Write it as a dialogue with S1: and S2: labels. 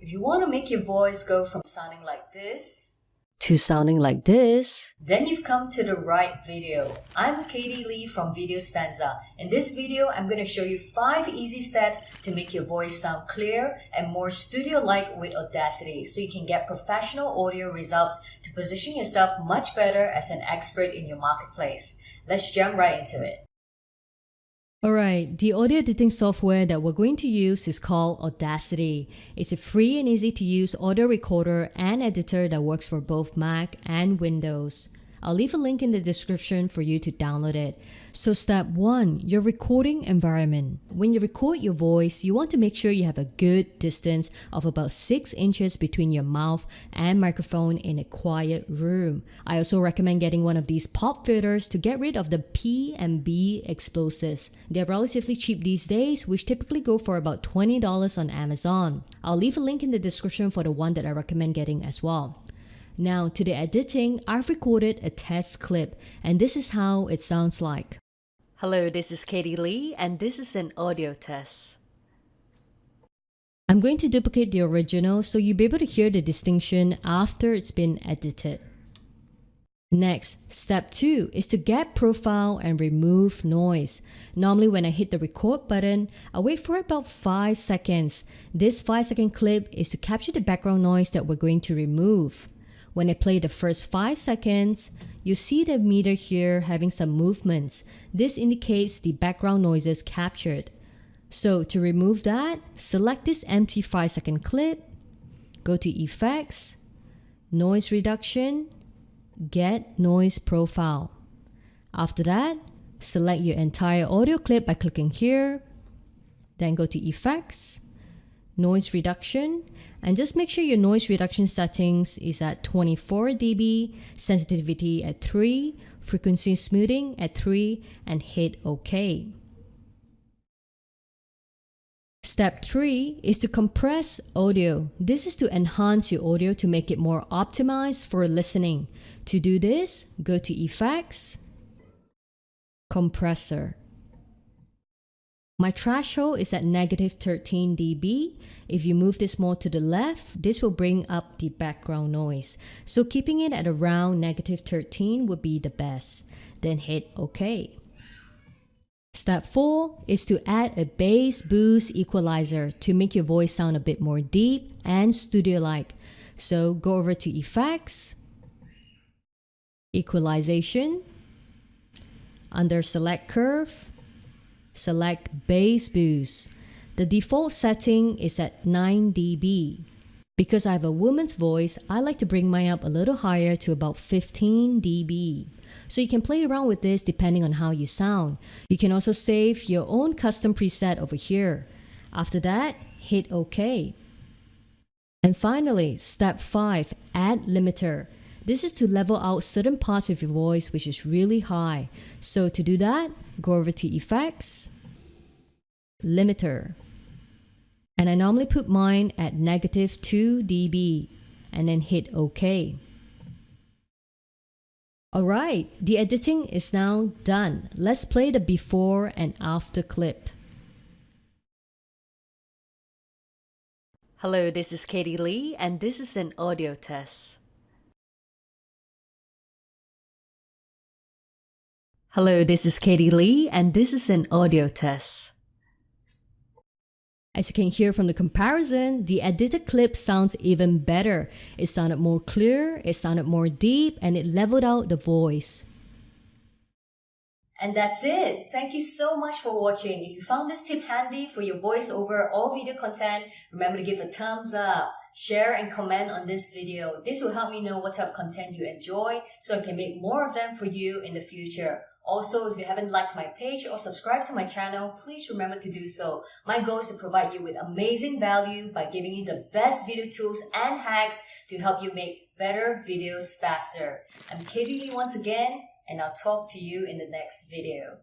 S1: If you want to make your voice go from sounding like this
S2: to sounding like this,
S1: then you've come to the right video. I'm Katie Lee from Video Stanza. In this video, I'm going to show you 5 easy steps to make your voice sound clear and more studio-like with Audacity so you can get professional audio results to position yourself much better as an expert in your marketplace. Let's jump right into it.
S2: Alright, the audio editing software that we're going to use is called Audacity. It's a free and easy to use audio recorder and editor that works for both Mac and Windows. I'll leave a link in the description for you to download it. So step 1, your recording environment. When you record your voice, you want to make sure you have a good distance of about 6 inches between your mouth and microphone in a quiet room. I also recommend getting one of these pop filters to get rid of the P and B explosives. They're relatively cheap these days, which typically go for about $20 on Amazon. I'll leave a link in the description for the one that I recommend getting as well. Now to the editing, I've recorded a test clip and this is how it sounds like. Hello, this is Katie Lee and this is an audio test. I'm going to duplicate the original so you'll be able to hear the distinction after it's been edited. Next, step 2 is to get profile and remove noise. Normally when I hit the record button, I wait for about 5 seconds. This 5-second clip is to capture the background noise that we're going to remove. When I play the first 5 seconds, you see the meter here having some movements. This indicates the background noises captured. So to remove that, select this empty 5-second clip, go to Effects, Noise Reduction, Get Noise Profile. After that, select your entire audio clip by clicking here, then go to Effects, Noise Reduction, and just make sure your noise reduction settings is at 24 dB, sensitivity at 3, frequency smoothing at 3, and hit OK. Step 3 is to compress audio. This is to enhance your audio to make it more optimized for listening. To do this, go to Effects, Compressor. My threshold is at -13 dB. If you move this more to the left, this will bring up the background noise. So keeping it at around -13 would be the best. Then hit OK. Step 4 is to add a bass boost equalizer to make your voice sound a bit more deep and studio-like. So go over to Effects, Equalization, under Select Curve, select Bass Boost. The default setting is at 9 dB. Because I have a woman's voice, I like to bring mine up a little higher to about 15 dB. So you can play around with this depending on how you sound. You can also save your own custom preset over here. After that, hit OK. And finally, step 5, add limiter. This is to level out certain parts of your voice which is really high. So to do that, go over to Effects, Limiter. And I normally put mine at -2 dB and then hit OK. Alright, the editing is now done. Let's play the before and after clip. Hello, this is Katie Lee and this is an audio test. Hello, this is Katie Lee and this is an audio test. As you can hear from the comparison, the edited clip sounds even better. It sounded more clear, it sounded more deep, and it leveled out the voice.
S1: And that's it. Thank you so much for watching. If you found this tip handy for your voiceover or video content, remember to give a thumbs up, share and comment on this video. This will help me know what type of content you enjoy so I can make more of them for you in the future. Also, if you haven't liked my page or subscribed to my channel, please remember to do so. My goal is to provide you with amazing value by giving you the best video tools and hacks to help you make better videos faster. I'm Katie Lee once again, and I'll talk to you in the next video.